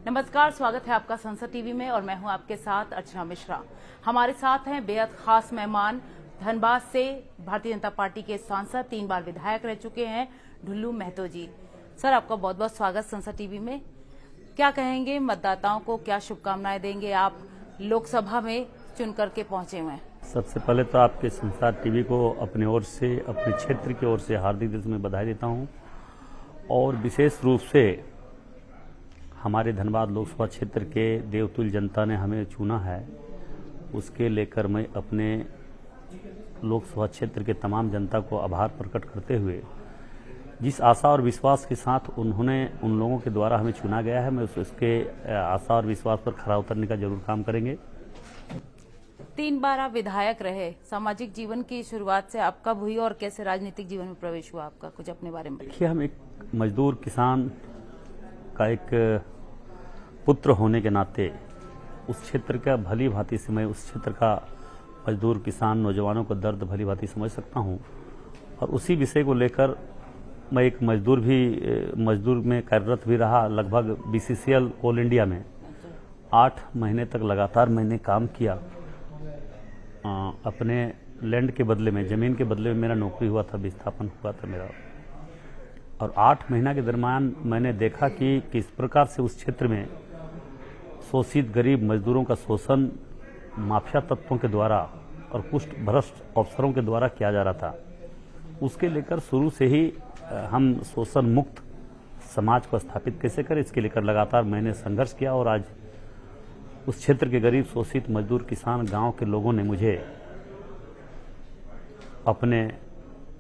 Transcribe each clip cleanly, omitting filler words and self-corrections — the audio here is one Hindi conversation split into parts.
नमस्कार, स्वागत है आपका संसद टीवी में और मैं हूं आपके साथ अर्चना मिश्रा। हमारे साथ हैं बेहद खास मेहमान, धनबाद से भारतीय जनता पार्टी के सांसद, 3 बार विधायक रह चुके हैं, ढुल्लू महतो जी। सर, आपका बहुत बहुत स्वागत संसद टीवी में। क्या कहेंगे मतदाताओं को, क्या शुभकामनाएं देंगे? आप लोकसभा में चुन करके पहुंचे हुए हैं। सबसे पहले तो आपके संसद टीवी को अपनी ओर से, अपने क्षेत्र की ओर से हार्दिक दिल में बधाई देता हूं और विशेष रूप से हमारे धनबाद लोकसभा क्षेत्र के देवतुल्य जनता ने हमें चुना है, उसके लेकर मैं अपने लोकसभा क्षेत्र के तमाम जनता को आभार प्रकट करते हुए जिस आशा और विश्वास के साथ उन लोगों के द्वारा हमें चुना गया है, मैं उसके आशा और विश्वास पर खरा उतरने का जरूर काम करेंगे। 3 बार आप विधायक रहे, सामाजिक जीवन की शुरुआत से आप कब हुई और कैसे राजनीतिक जीवन में प्रवेश हुआ आपका? कुछ अपने बारे में बताइए। देखिए, हम एक मजदूर किसान का एक पुत्र होने के नाते उस क्षेत्र का भली भांति से मैं उस क्षेत्र का मजदूर किसान नौजवानों का दर्द भली भांति समझ सकता हूं और उसी विषय को लेकर मैं एक मजदूर में कार्यरत भी रहा। लगभग बीसीसीएल ऑल इंडिया में 8 महीने तक लगातार मैंने काम किया। अपने लैंड के बदले में, जमीन के बदले में मेरा नौकरी हुआ था, विस्थापन हुआ था मेरा। और 8 महीना के दरमियान मैंने देखा कि किस प्रकार से उस क्षेत्र में शोषित गरीब मजदूरों का शोषण माफिया तत्वों के द्वारा और कुछ भ्रष्ट अफसरों के द्वारा किया जा रहा था। उसके लेकर शुरू से ही हम शोषण मुक्त समाज को स्थापित कैसे करें, इसके लेकर लगातार मैंने संघर्ष किया और आज उस क्षेत्र के गरीब शोषित मजदूर किसान गांव के लोगों ने मुझे अपने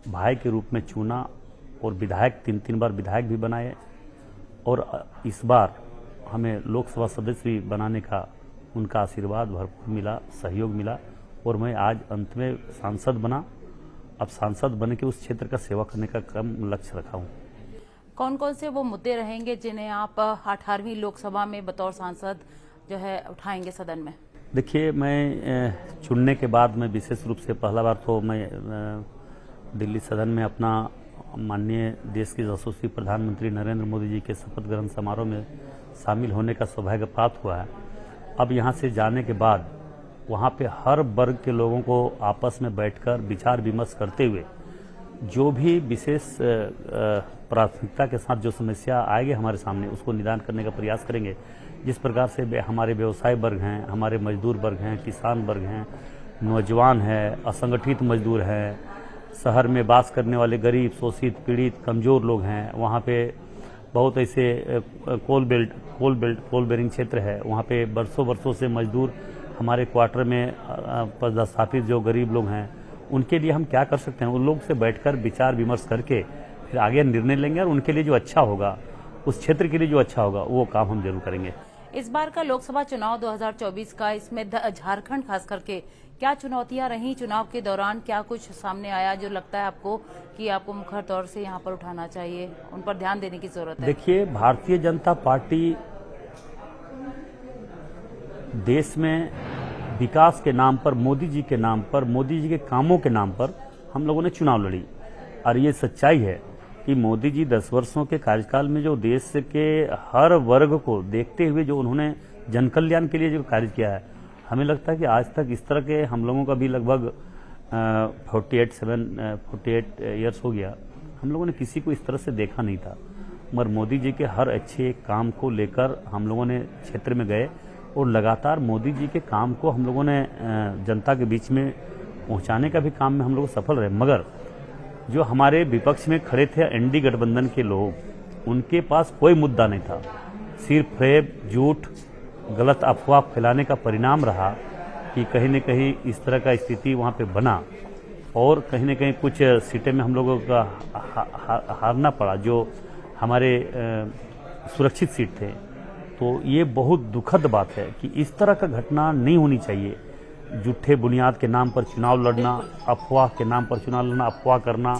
भाई के रूप में चुना और विधायक 3 बार विधायक भी बनाए और इस बार हमें लोकसभा सदस्य भी बनाने का उनका आशीर्वाद भरपूर मिला, सहयोग मिला और मैं आज अंत में सांसद बना। अब सांसद बन के उस क्षेत्र का सेवा करने का कम लक्ष्य रखा हूँ। कौन कौन से वो मुद्दे रहेंगे जिन्हें आप 18वीं लोकसभा में बतौर सांसद जो है उठाएंगे सदन में? देखिए, मैं चुनने के बाद मैं विशेष रूप से पहला बार तो मैं दिल्ली सदन में अपना माननीय देश के यशस्वी प्रधानमंत्री नरेंद्र मोदी जी के शपथ ग्रहण समारोह में शामिल होने का सौभाग्य प्राप्त हुआ है। अब यहाँ से जाने के बाद वहाँ पे हर वर्ग के लोगों को आपस में बैठकर विचार विमर्श करते हुए जो भी विशेष प्राथमिकता के साथ जो समस्या आएगी हमारे सामने, उसको निदान करने का प्रयास करेंगे। जिस प्रकार से हमारे व्यवसाय वर्ग हैं, हमारे मजदूर वर्ग हैं, किसान वर्ग हैं, नौजवान हैं, असंगठित मजदूर हैं, शहर में बास करने वाले गरीब शोषित पीड़ित कमजोर लोग हैं, वहाँ पे बहुत ऐसे कोल बेरिंग क्षेत्र है, वहाँ पे बरसों से मजदूर हमारे क्वार्टर में पदस्थापित जो गरीब लोग हैं, उनके लिए हम क्या कर सकते हैं, उन लोग से बैठकर विचार विमर्श करके फिर आगे निर्णय लेंगे और उनके लिए जो अच्छा होगा, उस क्षेत्र के लिए जो अच्छा होगा, वो काम हम जरूर करेंगे। इस बार का लोकसभा चुनाव 2024 का, इसमें झारखंड खास करके क्या चुनौतियां रही चुनाव के दौरान? क्या कुछ सामने आया जो लगता है आपको कि आपको मुखर तौर से यहाँ पर उठाना चाहिए, उन पर ध्यान देने की जरूरत है? देखिए, भारतीय जनता पार्टी देश में विकास के नाम पर, मोदी जी के नाम पर, मोदी जी के कामों के नाम पर हम लोगों ने चुनाव लड़ी और ये सच्चाई है कि मोदी जी 10 वर्षों के कार्यकाल में जो देश के हर वर्ग को देखते हुए जो उन्होंने जन कल्याण के लिए जो कार्य किया है, हमें लगता है कि आज तक इस तरह के हम लोगों का भी लगभग 48 ईयर्स हो गया, हम लोगों ने किसी को इस तरह से देखा नहीं था। मगर मोदी जी के हर अच्छे काम को लेकर हम लोगों ने क्षेत्र में गए और लगातार मोदी जी के काम को हम लोगों ने जनता के बीच में पहुंचाने का भी काम में हम लोग सफल रहे। मगर जो हमारे विपक्ष में खड़े थे एनडी गठबंधन के लोग, उनके पास कोई मुद्दा नहीं था, सिर्फ फेब झूठ गलत अफवाह फैलाने का परिणाम रहा कि कहीं न कहीं इस तरह का स्थिति वहाँ पे बना और कहीं न कहीं कुछ सीटें में हम लोगों का हारना पड़ा जो हमारे सुरक्षित सीट थे। तो ये बहुत दुखद बात है कि इस तरह का घटना नहीं होनी चाहिए। झूठे बुनियाद के नाम पर चुनाव लड़ना, अफवाह के नाम पर चुनाव लड़ना, अफवाह करना,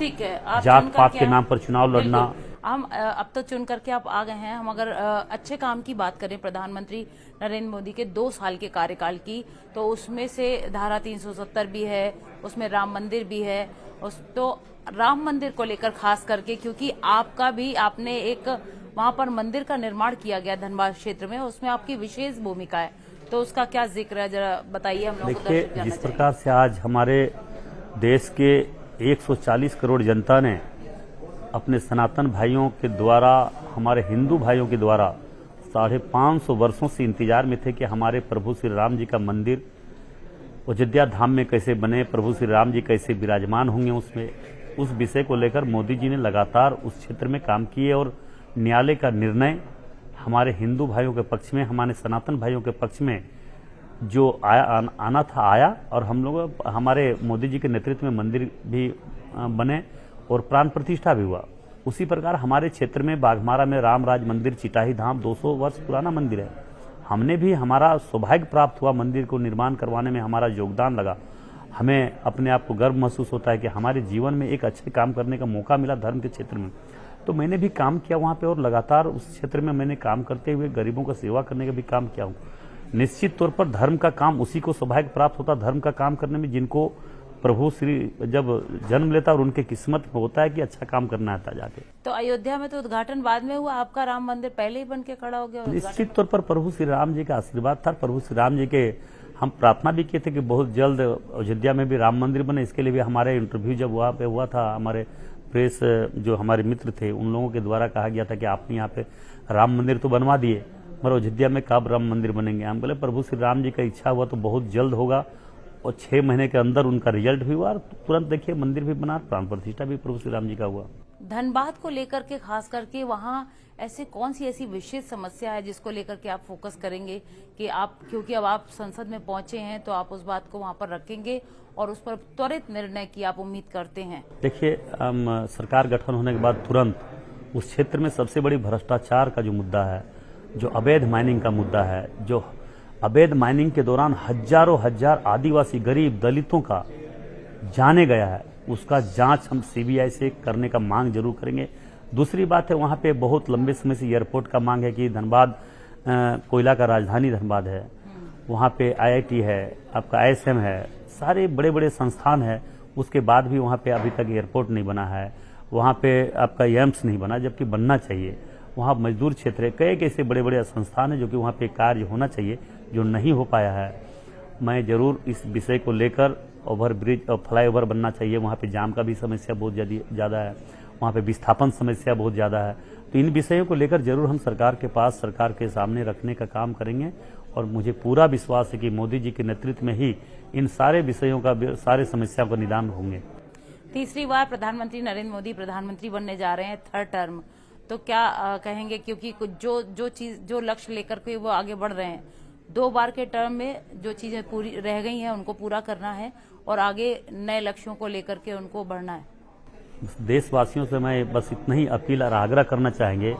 जात पात के नाम पर चुनाव लड़ना। हम अब तो चुन करके आप आ गए हैं। हम अगर अच्छे काम की बात करें प्रधानमंत्री नरेंद्र मोदी के 2 साल के कार्यकाल की, तो उसमें से धारा 370 भी है, उसमें राम मंदिर भी है। तो राम मंदिर को लेकर खास करके, क्योंकि आपका भी, आपने एक वहां पर मंदिर का निर्माण किया गया धनबाद क्षेत्र में, उसमें आपकी विशेष भूमिका है, तो उसका क्या जिक्र है, जरा बताइए हम लोगों को। देखिए, जिस प्रकार से आज हमारे देश के 140 करोड़ जनता ने अपने सनातन भाइयों के द्वारा, हमारे हिंदू भाइयों के द्वारा 550 वर्षों से इंतजार में थे कि हमारे प्रभु श्री राम जी का मंदिर अयोध्या धाम में कैसे बने, प्रभु श्री राम जी कैसे विराजमान होंगे उसमें, उस विषय को लेकर मोदी जी ने लगातार उस क्षेत्र में काम किए और न्यायालय का निर्णय हमारे हिंदू भाइयों के पक्ष में, हमारे सनातन भाइयों के पक्ष में जो आना था आया, और हम लोग हमारे मोदी जी के नेतृत्व में मंदिर भी बने और प्राण प्रतिष्ठा भी हुआ। उसी प्रकार हमारे क्षेत्र में बाघमारा में रामराज मंदिर चिटाही धाम 200 वर्ष पुराना मंदिर है। हमने भी, हमारा सौभाग्य प्राप्त हुआ मंदिर को निर्माण करवाने में, हमारा योगदान लगा। हमें अपने आप को गर्व महसूस होता है कि हमारे जीवन में एक अच्छे काम करने का मौका मिला धर्म के क्षेत्र में। तो मैंने भी काम किया वहाँ पे, और लगातार उस क्षेत्र में मैंने काम करते हुए गरीबों का सेवा करने का भी काम किया हूँ। निश्चित तौर पर धर्म का काम, उसी को सौभाग्य प्राप्त होता धर्म का काम करने में जिनको प्रभु श्री जब जन्म लेता और उनके किस्मत में होता है कि अच्छा काम करना आता जाके। तो अयोध्या में तो उद्घाटन बाद में हुआ, आपका राम मंदिर पहले ही बन के खड़ा हो गया। निश्चित तौर पर प्रभु श्री राम जी का आशीर्वाद था। प्रभु श्री राम जी के हम प्रार्थना भी किए थे कि बहुत जल्द अयोध्या में भी राम मंदिर बने। इसके लिए भी हमारे इंटरव्यू जब वहाँ पे हुआ था, हमारे प्रेस जो हमारे मित्र थे उन लोगों के द्वारा कहा गया था कि आपने यहाँ पे राम मंदिर तो बनवा दिए, मगर अयोध्या में कब राम मंदिर बनेंगे। हम बोले प्रभु श्री राम जी का इच्छा हुआ तो बहुत जल्द होगा, और 6 महीने के अंदर उनका रिजल्ट भी हुआ और तुरंत देखिए मंदिर भी बना, प्राण प्रतिष्ठा भी प्रभु श्री राम जी का हुआ। धनबाद को लेकर के खास करके वहाँ ऐसे कौन सी ऐसी विशेष समस्या है जिसको लेकर के आप फोकस करेंगे कि आप, क्योंकि अब आप संसद में पहुंचे हैं तो आप उस बात को वहां पर रखेंगे और उस पर त्वरित निर्णय की आप उम्मीद करते हैं? देखिए, सरकार गठन होने के बाद तुरंत उस क्षेत्र में सबसे बड़ी भ्रष्टाचार का जो मुद्दा है, जो अवैध माइनिंग का मुद्दा है, जो अवैध माइनिंग के दौरान हजारों हजार आदिवासी गरीब दलितों का जाने गया है, उसका जांच हम सीबीआई से करने का मांग जरूर करेंगे। दूसरी बात है, वहाँ पे बहुत लंबे समय से एयरपोर्ट का मांग है कि धनबाद कोयला का राजधानी धनबाद है, वहाँ पे आईआईटी है, आपका आईएसएम है, सारे बड़े बड़े संस्थान है, उसके बाद भी वहाँ पे अभी तक एयरपोर्ट नहीं बना है, वहाँ पे आपका एम्स नहीं बना, जबकि बनना चाहिए। वहाँ मजदूर क्षेत्र है, कई ऐसे बड़े बड़े संस्थान है जो कि वहाँ पे कार्य होना चाहिए, जो नहीं हो पाया है। मैं जरूर इस विषय को लेकर, ओवर ब्रिज और फ्लाईओवर बनना चाहिए, वहाँ पे जाम का भी समस्या बहुत ज़्यादा है, वहाँ पे विस्थापन समस्या बहुत ज़्यादा है। तो इन विषयों को लेकर जरूर हम सरकार के पास, सरकार के सामने रखने का काम करेंगे, और मुझे पूरा विश्वास है कि मोदी जी के नेतृत्व में ही इन सारे विषयों का, सारे समस्याओं का निदान होंगे। तीसरी बार प्रधानमंत्री नरेंद्र मोदी प्रधानमंत्री बनने जा रहे हैं, 3rd टर्म, तो क्या कहेंगे, क्योंकि कुछ जो लक्ष्य लेकर के वो आगे बढ़ रहे हैं, 2 बार के टर्म में जो चीजें पूरी रह गई हैं उनको पूरा करना है और आगे नए लक्ष्यों को लेकर के उनको बढ़ना है। देशवासियों से मैं बस इतना ही अपील और आग्रह करना चाहेंगे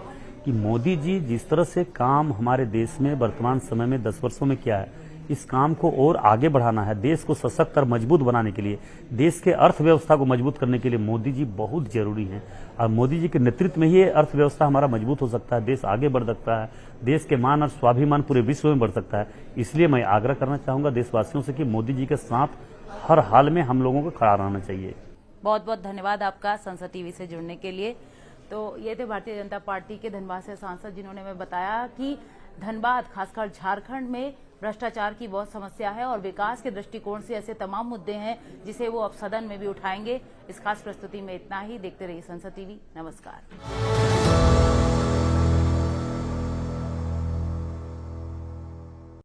कि मोदी जी जिस तरह से काम हमारे देश में वर्तमान समय में 10 वर्षों में किया है, इस काम को और आगे बढ़ाना है। देश को सशक्त और मजबूत बनाने के लिए, देश के अर्थव्यवस्था को मजबूत करने के लिए मोदी जी बहुत जरूरी हैं, और मोदी जी के नेतृत्व में ही अर्थव्यवस्था हमारा मजबूत हो सकता है, देश आगे बढ़ सकता है, देश के मान और स्वाभिमान पूरे विश्व में बढ़ सकता है। इसलिए मैं आग्रह करना चाहूंगा देशवासियों से कि मोदी जी के साथ हर हाल में हम लोगों को खड़ा रहना चाहिए। बहुत बहुत धन्यवाद आपका संसद टीवी से जुड़ने के लिए। तो ये थे भारतीय जनता पार्टी के धनबाद से सांसद, जिन्होंने हमें बताया कि धनबाद, खासकर झारखंड में भ्रष्टाचार की बहुत समस्या है और विकास के दृष्टिकोण से ऐसे तमाम मुद्दे हैं जिसे वो अब सदन में भी उठाएंगे। इस खास प्रस्तुति में इतना ही। देखते रहिए संसद टीवी। नमस्कार।